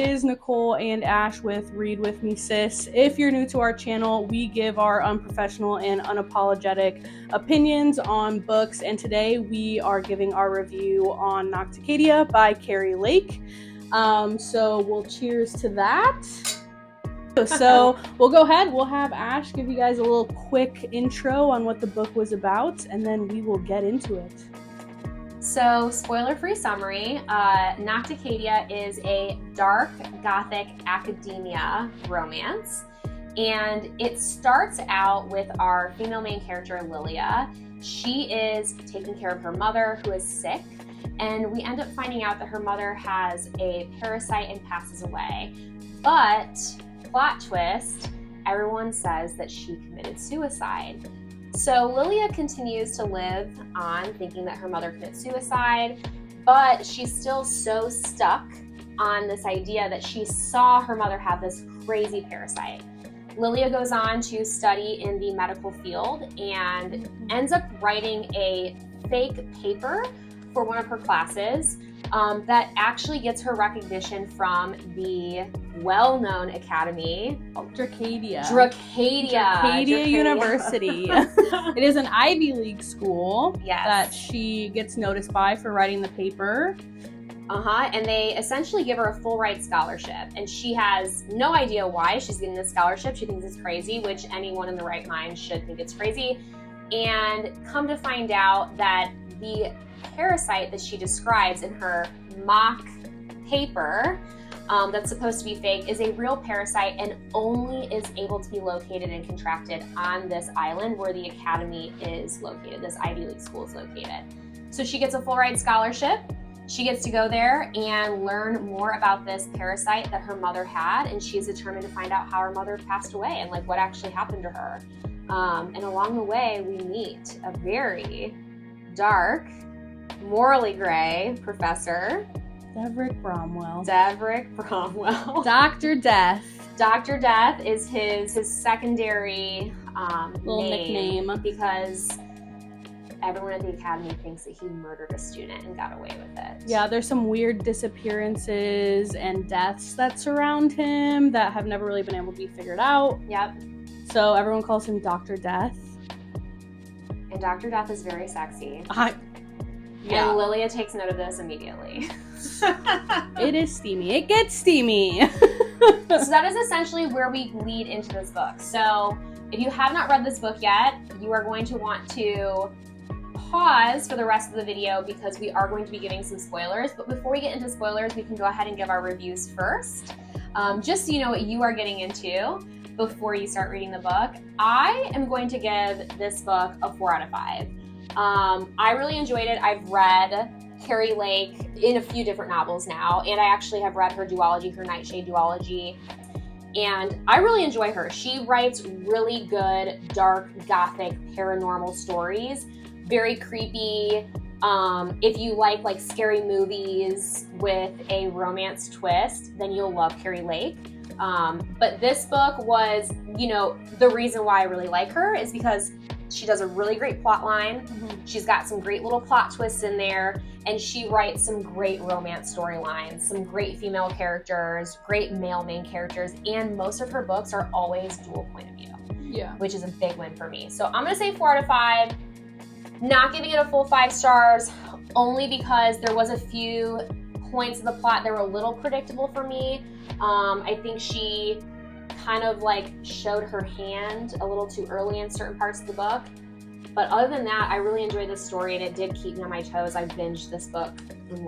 is Nicole and Ash with Read With Me Sis. If you're new to our channel, we give our unprofessional and unapologetic opinions on books, and today we are giving our review on Nocticadia by Keri Lake. So we'll cheers to that. So we'll go ahead, we'll have Ash give you guys a little quick intro on what the book was about, and then we will get into it. So, spoiler-free summary, Nocticadia is a dark gothic academia romance, and it starts out with our female main character, Lilia. She is taking care of her mother, who is sick, and we end up finding out that her mother has a parasite and passes away. But, plot twist, everyone says that she committed suicide. So Lilia continues to live on thinking that her mother committed suicide, but she's still so stuck on this idea that she saw her mother have this crazy parasite. Lilia goes on to study in the medical field and ends up writing a fake paper for one of her classes that actually gets her recognition from the well-known academy, Nocticadia University. It is an Ivy League school that she gets noticed by for writing the paper. And they essentially give her a full ride scholarship, and she has no idea why she's getting this scholarship. She thinks it's crazy, which anyone in the right mind should think it's crazy. And come to find out that the parasite that she describes in her mock paper that's supposed to be fake is a real parasite and only is able to be located and contracted on this island where the academy is located, this Ivy League school is located. So she gets a full ride scholarship. She gets to go there and learn more about this parasite that her mother had, and she is determined to find out how her mother passed away and like what actually happened to her. And along the way, we meet a very dark, morally gray professor. Deverick Bromwell. Dr. Death. Dr. Death is his secondary little nickname because everyone at the academy thinks that he murdered a student and got away with it. Yeah, there's some weird disappearances and deaths that surround him that have never really been able to be figured out. Yep. So everyone calls him Dr. Death. And Dr. Death is very sexy. Yeah. And Lilia takes note of this immediately. It is steamy. It gets steamy. So that is essentially where we lead into this book. So if you have not read this book yet, you are going to want to pause for the rest of the video because we are going to be giving some spoilers. But before we get into spoilers, we can go ahead and give our reviews first. Just so you know what you are getting into before you start reading the book. I am going to give this book a 4 out of 5. I really enjoyed it. I've read Keri Lake in a few different novels now, and I actually have read her duology, her Nightshade duology, and I really enjoy her. She writes really good, dark, gothic, paranormal stories, very creepy. If you like scary movies with a romance twist, then you'll love Keri Lake. But this book was, the reason why I really like her is because she does a really great plot line. She's got some great little plot twists in there, and she writes some great romance storylines, some great female characters, great male main characters, and most of her books are always dual point of view. Yeah. Which is a big win for me. So I'm gonna say 4 out of 5. Not giving it a full 5 stars, only because there was a few points of the plot that were a little predictable for me. I think she kind of showed her hand a little too early in certain parts of the book. But other than that, I really enjoyed this story, and it did keep me on my toes. I binged this book in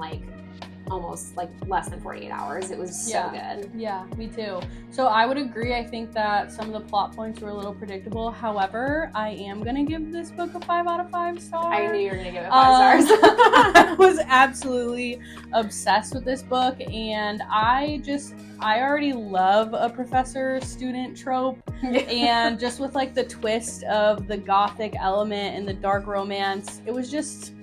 almost less than 48 hours. It was so good. Yeah, me too. So I would agree. I think that some of the plot points were a little predictable. However, I am going to give this book a 5 out of 5 stars. I knew you were going to give it 5 stars. I was absolutely obsessed with this book, and I already love a professor-student trope, and just with the twist of the gothic element and the dark romance, it was just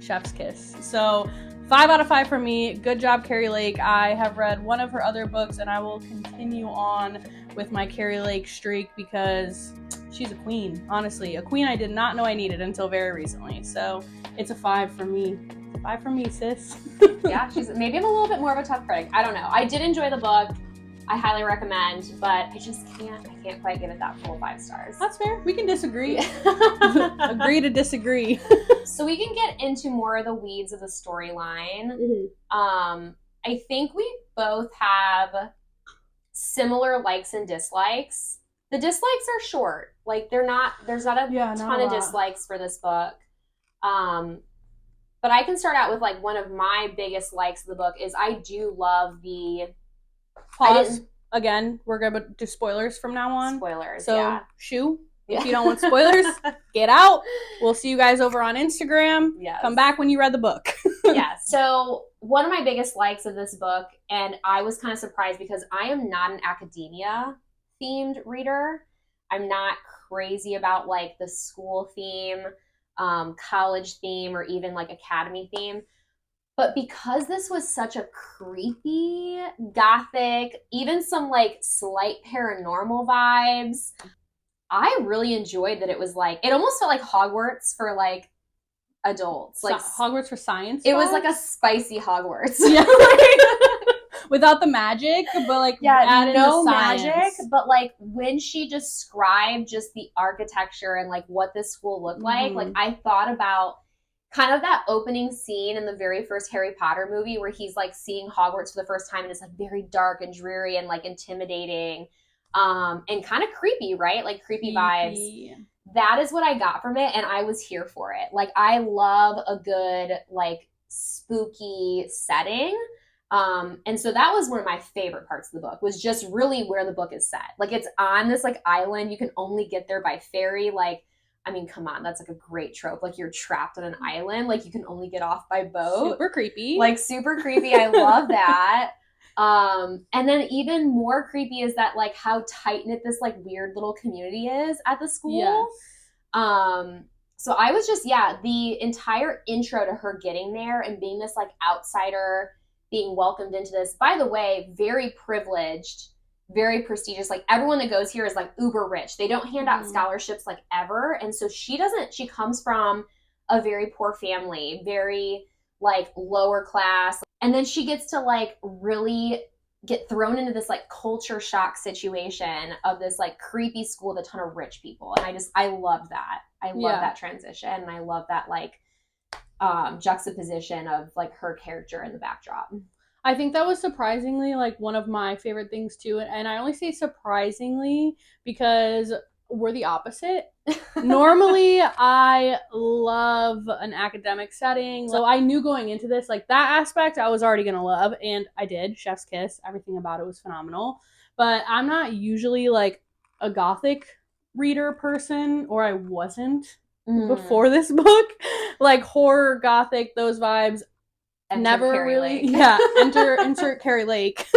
chef's kiss. So 5 out of 5 for me. Good job, Keri Lake. I have read one of her other books, and I will continue on with my Keri Lake streak because she's a queen, honestly. A queen I did not know I needed until very recently. So it's a 5 for me. Bye from me, sis. Yeah, maybe I'm a little bit more of a tough critic. I don't know. I did enjoy the book. I highly recommend, but I can't quite give it that full 5 stars. That's fair. We can disagree. Agree to disagree. So we can get into more of the weeds of the storyline. Mm-hmm. I think we both have similar likes and dislikes. The dislikes are short. Like there's not a ton of dislikes for this book. But I can start out with like one of my biggest likes of the book is I do love the Pause. Again, we're going to do spoilers from now on. Spoilers, so, yeah. Shoo, if you don't want spoilers, get out. We'll see you guys over on Instagram. Yes. Come back when you read the book. Yeah. So one of my biggest likes of this book, and I was kind of surprised because I am not an academia-themed reader. I'm not crazy about like the school theme, college theme, or even like academy theme. But because this was such a creepy, gothic, even some like slight paranormal vibes, I really enjoyed that it was like, it almost felt like Hogwarts for like adults. Like Hogwarts for science. It was like a spicy Hogwarts. Yeah. Without the magic, but like no magic. But like when she described just the architecture and like what this school looked like I thought about kind of that opening scene in the very first Harry Potter movie where he's like seeing Hogwarts for the first time and it's like very dark and dreary and like intimidating and kind of creepy, right? Like creepy vibes. That is what I got from it and I was here for it. Like I love a good like spooky setting. And so that was one of my favorite parts of the book was just really where the book is set. Like it's on this like island. You can only get there by ferry. Like, I mean, come on, that's like a great trope. Like you're trapped on an island, like you can only get off by boat. Super creepy. Like super creepy. I love that. And then even more creepy is that like how tight-knit this like weird little community is at the school. Yes. So I was just, the entire intro to her getting there and being this like outsider, being welcomed into this, by the way, very privileged, very prestigious. Like everyone that goes here is like uber rich. They don't hand out scholarships like ever. And so she comes from a very poor family, very like lower class. And then she gets to like really get thrown into this like culture shock situation of this like creepy school with a ton of rich people. And I love that. I love that transition. And I love that like juxtaposition of like her character in the backdrop. I think that was surprisingly like one of my favorite things too. And I only say surprisingly because we're the opposite. Normally I love an academic setting. So I knew going into this, like that aspect I was already going to love. And I did. Chef's kiss. Everything about it was phenomenal. But I'm not usually like a gothic reader person, or I wasn't before this book. Like horror, gothic, those vibes. Never Keri really Lake. insert Keri Lake.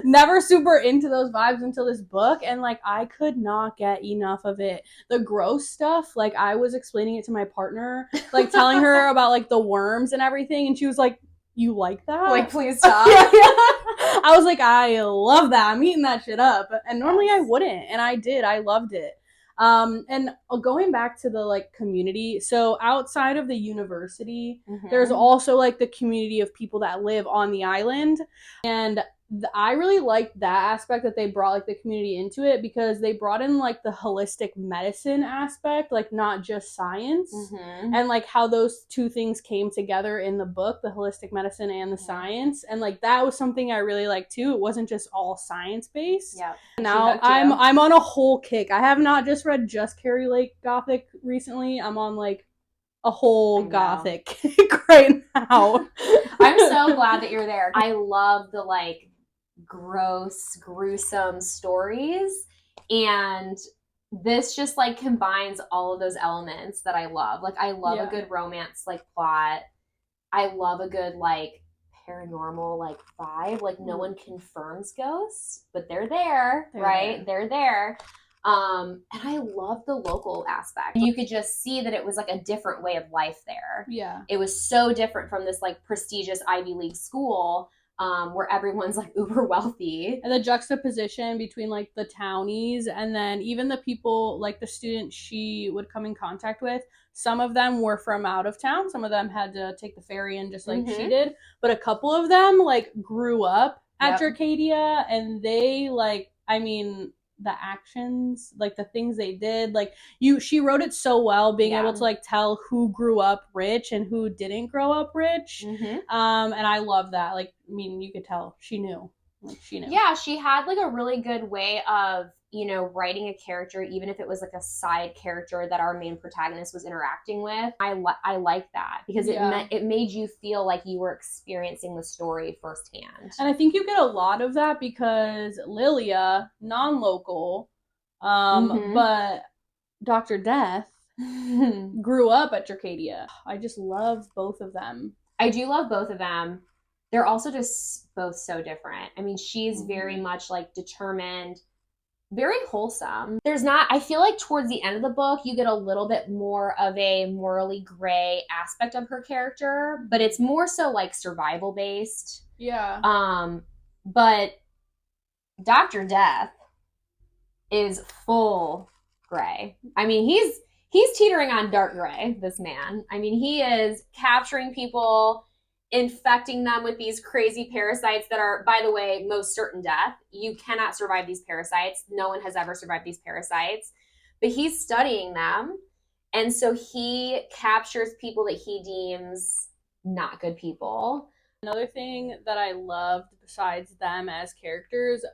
Never super into those vibes until this book, and like I could not get enough of it. The gross stuff, like I was explaining it to my partner, like telling her about like the worms and everything, and she was like, "You like that? Like, please stop." I was like, "I love that. I'm eating that shit up." And normally I wouldn't, and I did. I loved it. And going back to the like community, so outside of the university, there's also like the community of people that live on the island, and I really liked that aspect that they brought like the community into it, because they brought in like the holistic medicine aspect, like not just science, and like how those two things came together in the book, the holistic medicine and the science, and like that was something I really liked too. It wasn't just all science based. Yeah. Now I'm on a whole kick. I have not just read just Keri Lake Gothic recently. I'm on like a whole Gothic kick right now. I'm so glad that you're there. I love the like gross, gruesome stories, and this just like combines all of those elements that I love. Like I love a good romance like plot. I love a good like paranormal like vibe. Like no one confirms ghosts, but they're there, right? They're there. And I love the local aspect. You could just see that it was like a different way of life there. Yeah. It was so different from this like prestigious Ivy League school. where everyone's like uber wealthy. And the juxtaposition between like the townies and then even the people, like the students she would come in contact with, some of them were from out of town, some of them had to take the ferry in just like she did, but a couple of them like grew up at Nocticadia, and they like, I mean, the actions, like the things they did, like she wrote it so well, being able to like tell who grew up rich and who didn't grow up rich. And I love that. Like, I mean, you could tell she knew. Like, she knew. Yeah, she had like a really good way of, you know, writing a character, even if it was like a side character that our main protagonist was interacting with. I like that because it made you feel like you were experiencing the story firsthand. And I think you get a lot of that because Lilia, non-local, but Dr. Death grew up at Nocticadia. I just love both of them. I do love both of them. They're also just both so different. I mean, she's very much like determined, very wholesome. I feel like towards the end of the book, you get a little bit more of a morally gray aspect of her character, but it's more so like survival based. Yeah. But Dr. Death is full gray. I mean, he's teetering on dark gray, this man. I mean, he is capturing people, infecting them with these crazy parasites that are, by the way, most certain death. You cannot survive these parasites. No one has ever survived these parasites. But he's studying them. And so he captures people that he deems not good people. Another thing that I loved besides them as characters,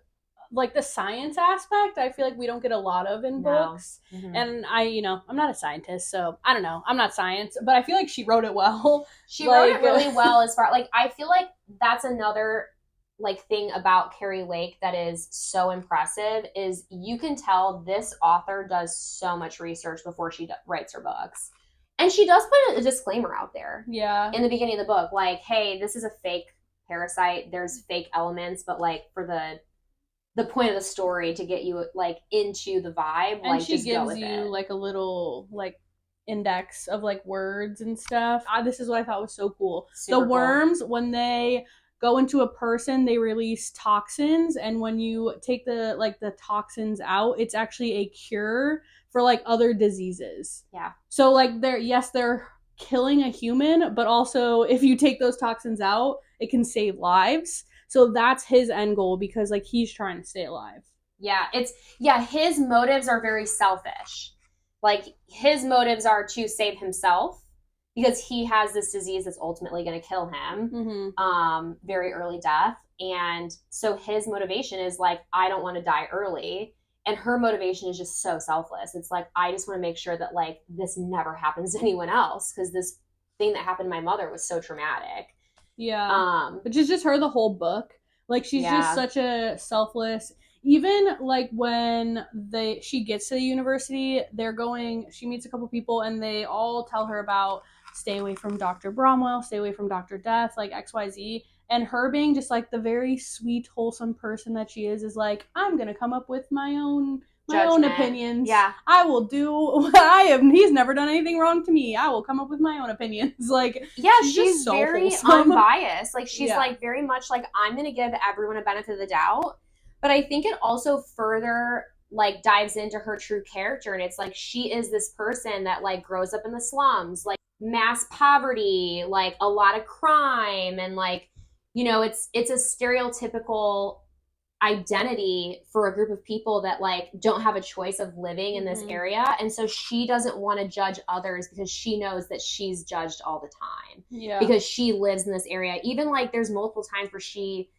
like the science aspect, I feel like we don't get a lot of in books. And I'm not a scientist, so I don't know. I'm not science, but I feel like she wrote it well. She wrote it really well as far, like, I feel like that's another like thing about Keri Lake that is so impressive is you can tell this author does so much research before she writes her books. And she does put a disclaimer out there. Yeah. In the beginning of the book, like, hey, this is a fake parasite. There's fake elements, but like for the point of the story to get you like into the vibe, and like she just gives go with you it. Like a little like index of like words and stuff. This is what I thought was so cool. Super the worms, cool. When they go into a person, they release toxins, and when you take the toxins out, it's actually a cure for like other diseases. Yeah. So like they're killing a human, but also if you take those toxins out, it can save lives. So that's his end goal because like he's trying to stay alive. Yeah, his motives are very selfish. Like his motives are to save himself because he has this disease that's ultimately going to kill him. Very early death. And so his motivation is like, I don't want to die early. And her motivation is just so selfless. It's like, I just want to make sure that like this never happens to anyone else because this thing that happened to my mother was so traumatic. Yeah. Which is just her the whole book. Like she's just such a selfless. Even like when she gets to the university, she meets a couple people and they all tell her about stay away from Dr. Bromwell, stay away from Dr. Death, like XYZ. And her being just like the very sweet, wholesome person that she is like, I'm gonna come up with my own opinions. Yeah. I will do what I am. He's never done anything wrong to me. I will come up with my own opinions. Like, yeah, she's so very wholesome. Unbiased. Like she's like very much like, I'm going to give everyone a benefit of the doubt. But I think it also further like dives into her true character. And it's like, she is this person that like grows up in the slums, like mass poverty, like a lot of crime. And like, you know, it's a stereotypical identity for a group of people that like don't have a choice of living in this area, and so she doesn't want to judge others because she knows that she's judged all the time because she lives in this area. Even like there's multiple times where she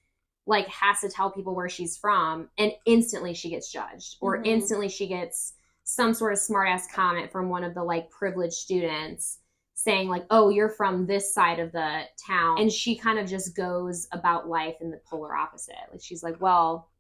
like has to tell people where she's from and instantly she gets judged or instantly she gets some sort of smart ass comment from one of the like privileged students saying like, oh, you're from this side of the town. And she kind of just goes about life in the polar opposite. Like she's like, well,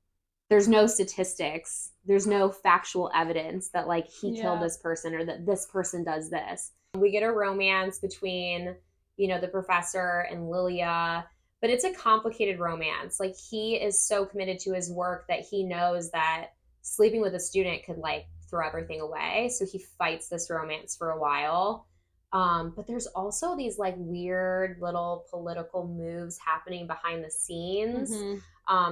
there's no statistics. There's no factual evidence that like he killed this person or that this person does this. We get a romance between, you know, the professor and Lilia, but it's a complicated romance. Like he is so committed to his work that he knows that sleeping with a student could like throw everything away. So he fights this romance for a while. But there's also these like weird little political moves happening behind the scenes.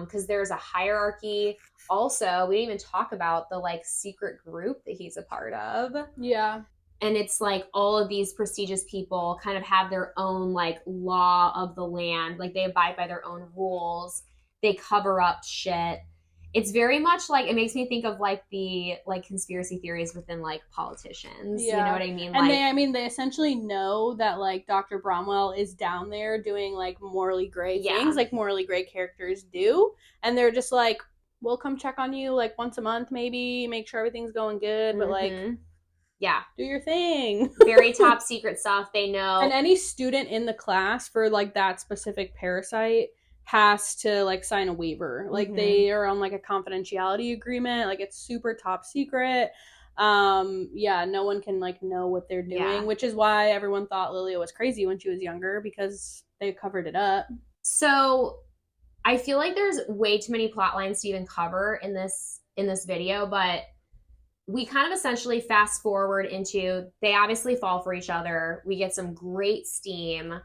Because there's a hierarchy. Also, we didn't even talk about the like secret group that he's a part of. Yeah. And it's like all of these prestigious people kind of have their own like law of the land. Like they abide by their own rules. They cover up shit. It's very much like, it makes me think of like the like conspiracy theories within like politicians. Yeah. You know what I mean? And like, they essentially know that like Dr. Bromwell is down there doing like morally gray things, like morally gray characters do. And they're just like, we'll come check on you like once a month, maybe, make sure everything's going good, but like, yeah, do your thing. Very top secret stuff. They know. And any student in the class for like that specific parasite has to like sign a waiver. Like they are on like a confidentiality agreement. Like it's super top secret. Yeah, no one can like know what they're doing, which is why everyone thought Lilia was crazy when she was younger, because they covered it up. So I feel like there's way too many plot lines to even cover in this video, but we kind of essentially fast forward into, they obviously fall for each other. We get some great steam.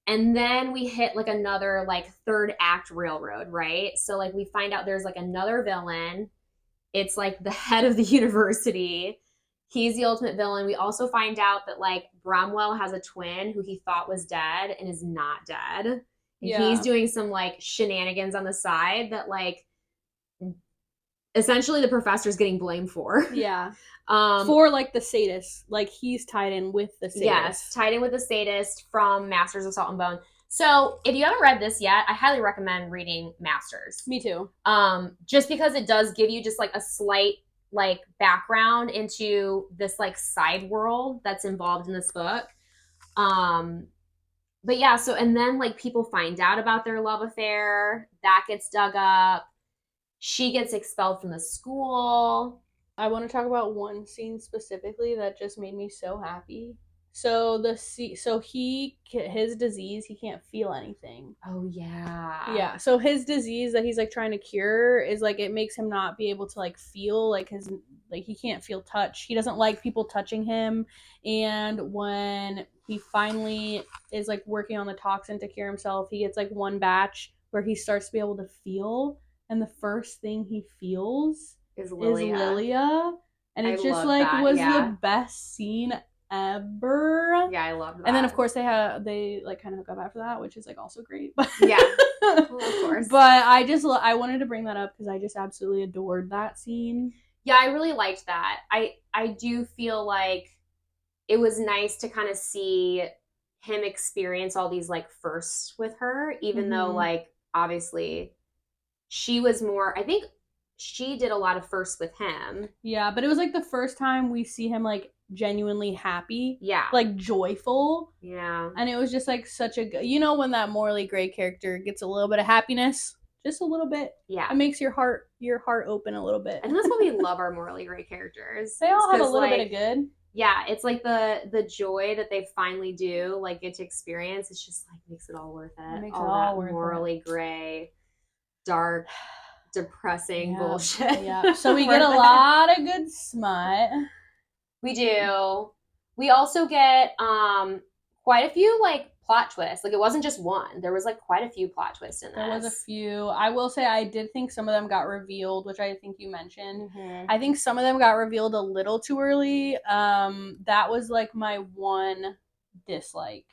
And then we hit like another like third act railroad, right? So like we find out there's like another villain. It's like the head of the university. He's the ultimate villain. We also find out that like Bromwell has a twin who he thought was dead and is not dead. And he's doing some like shenanigans on the side that like essentially the professor's getting blamed for. Yeah. For like the sadist. Like he's tied in with the sadist. Yes, tied in with the sadist from Masters of Salt and Bone. So if you haven't read this yet, I highly recommend reading Masters. Me too. Just because it does give you just like a slight like background into this like side world that's involved in this book. But yeah, so and then like people find out about their love affair, that gets dug up. She gets expelled from the school. I want to talk about one scene specifically that just made me so happy. So his disease, he can't feel anything. Oh yeah. Yeah. So his disease that he's like trying to cure is like, it makes him not be able to like feel like his, like he can't feel touch. He doesn't like people touching him. And when he finally is like working on the toxin to cure himself, he gets like one batch where he starts to be able to feel. And the first thing he feels is Lilia. And it just like was the best scene ever. Yeah, I love that. And then of course they like kind of hook up after that, which is like also great. But yeah, well, of course. But I wanted to bring that up because I just absolutely adored that scene. Yeah, I really liked that. I do feel like it was nice to kind of see him experience all these like firsts with her, even though like obviously she was more, I think she did a lot of firsts with him. Yeah, but it was like the first time we see him like genuinely happy. Yeah. Like joyful. Yeah. And it was just like such a good, you know, when that morally gray character gets a little bit of happiness, just a little bit. Yeah. It makes your heart open a little bit. And that's why we love our morally gray characters. They all have a little bit of good. Yeah, it's like the joy that they finally do like get to experience. It's just like makes it all worth it. It makes it all worth morally gray, dark, depressing bullshit. Yeah. So we get a lot of good smut. We do. We also get quite a few like plot twists. Like it wasn't just one. There was like quite a few plot twists in this. There was a few. I will say I did think some of them got revealed, which I think you mentioned. I think some of them got revealed a little too early. That was like my one dislike.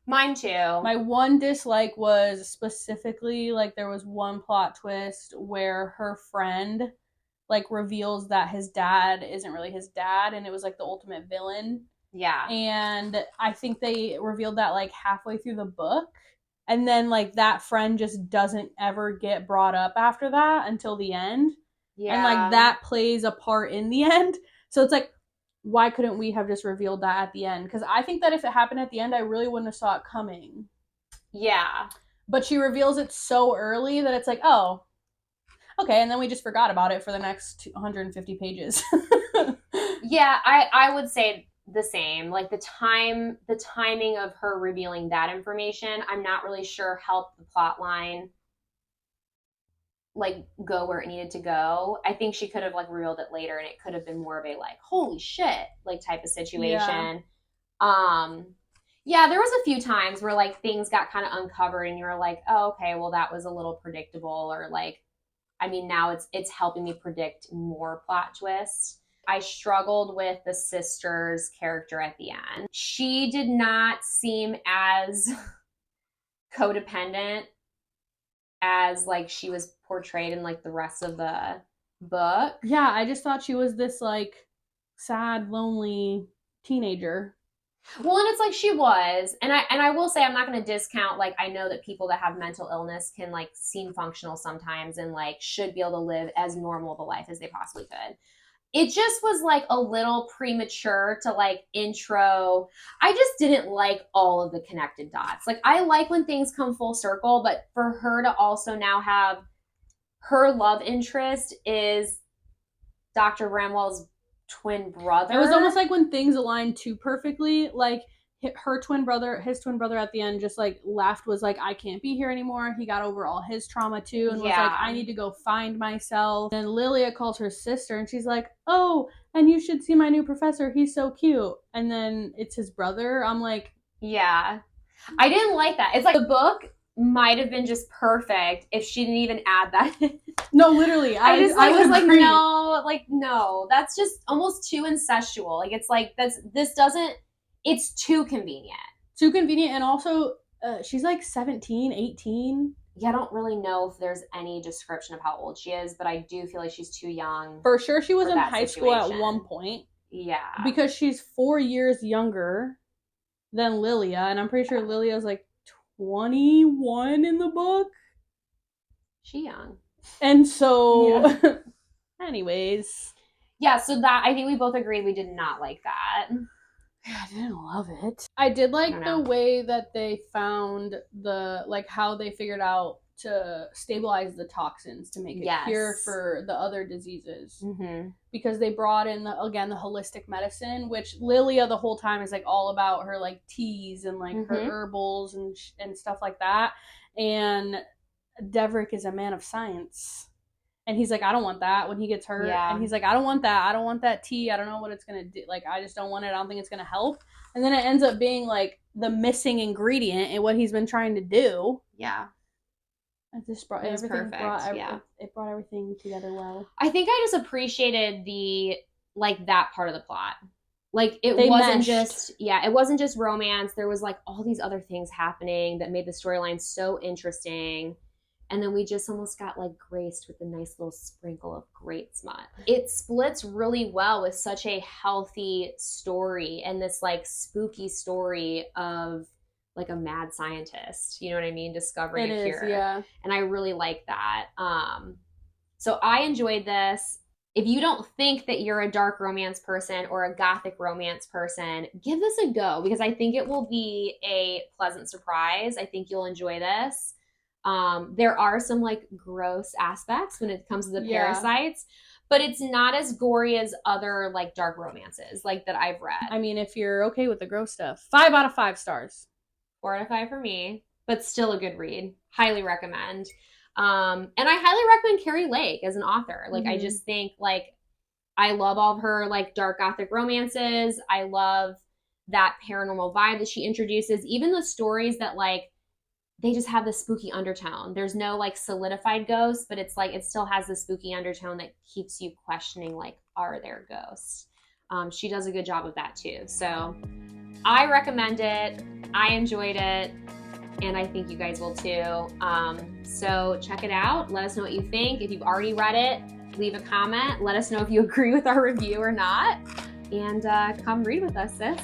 Mine too. My one dislike was specifically like there was one plot twist where her friend like reveals that his dad isn't really his dad, and it was like the ultimate villain. Yeah. And I think they revealed that like halfway through the book, and then like that friend just doesn't ever get brought up after that until the end. Yeah. And like that plays a part in the end. So it's like, why couldn't we have just revealed that at the end? Because I think that if it happened at the end, I really wouldn't have saw it coming. Yeah. But she reveals it so early that it's like, oh, okay, and then we just forgot about it for the next 150 pages. Yeah, I would say the same. Like the timing of her revealing that information, I'm not really sure helped the plot line like go where it needed to go. I think she could have like revealed it later and it could have been more of a like holy shit like type of situation. Yeah, there was a few times where like things got kind of uncovered and you were like, oh, okay, well that was a little predictable, or like, I mean, now it's helping me predict more plot twists. I struggled with the sister's character at the end. She did not seem as codependent as like she was portrayed in like the rest of the book. Yeah, I just thought she was this like sad, lonely teenager. Well, and it's like she was, and I will say I'm not going to discount, like, I know that people that have mental illness can like seem functional sometimes and like should be able to live as normal of a life as they possibly could. It just was like a little premature to like intro. I just didn't like all of the connected dots. Like, I like when things come full circle, but for her to also now have her love interest is Dr. Bramwell's twin brother. It was almost like when things aligned too perfectly, like his twin brother at the end just like left, was like, I can't be here anymore. He got over all his trauma too, and was like, I need to go find myself. And Lilia calls her sister and she's like, oh, and you should see my new professor, he's so cute. And then it's his brother. I'm like, yeah, I didn't like that. It's like the book might have been just perfect if she didn't even add that. No, literally. I was like, no, that's just almost too incestual. Like, it's like, it's too convenient. Too convenient. And also, she's like 17, 18. Yeah, I don't really know if there's any description of how old she is, but I do feel like she's too young. For sure she was in high school at one point. Yeah. Because she's 4 years younger than Lilia, and I'm pretty sure Lilia's like 21 in the book. She young. And so, anyways. Yeah, so that, I think we both agreed we did not like that. I didn't love it. I did like the way that they found how they figured out to stabilize the toxins to make a cure for the other diseases. Mm-hmm. Because they brought in, the holistic medicine, which Lilia the whole time is like all about her like teas and like her herbals and stuff like that. And Deverick is a man of science. And he's like, I don't want that when he gets hurt. Yeah. And he's like, I don't want that. I don't want that tea. I don't know what it's going to do. Like, I just don't want it. I don't think it's going to help. And then it ends up being like the missing ingredient in what he's been trying to do. Yeah. It just brought everything. It brought everything together well. I think I just appreciated that part of the plot. Like, it wasn't just romance. There was like all these other things happening that made the storyline so interesting. And then we just almost got like graced with a nice little sprinkle of great smut. It splits really well with such a healthy story and this like spooky story of like a mad scientist, you know what I mean? Discovering a cure. Yeah. And I really like that. So I enjoyed this. If you don't think that you're a dark romance person or a gothic romance person, give this a go, because I think it will be a pleasant surprise. I think you'll enjoy this. There are some like gross aspects when it comes to the parasites, but it's not as gory as other like dark romances like that I've read. I mean, if you're okay with the gross stuff, 5 out of 5 stars. 4 out of 5 for me, but still a good read. Highly recommend. And I highly recommend Keri Lake as an author. Like, I just think like, I love all of her like dark gothic romances. I love that paranormal vibe that she introduces. Even the stories that like, they just have this spooky undertone. There's no like solidified ghosts, but it's like, it still has the spooky undertone that keeps you questioning, like, are there ghosts? She does a good job of that too. So I recommend it. I enjoyed it. And I think you guys will too. So check it out. Let us know what you think. If you've already read it, leave a comment. Let us know if you agree with our review or not. And come read with us, sis.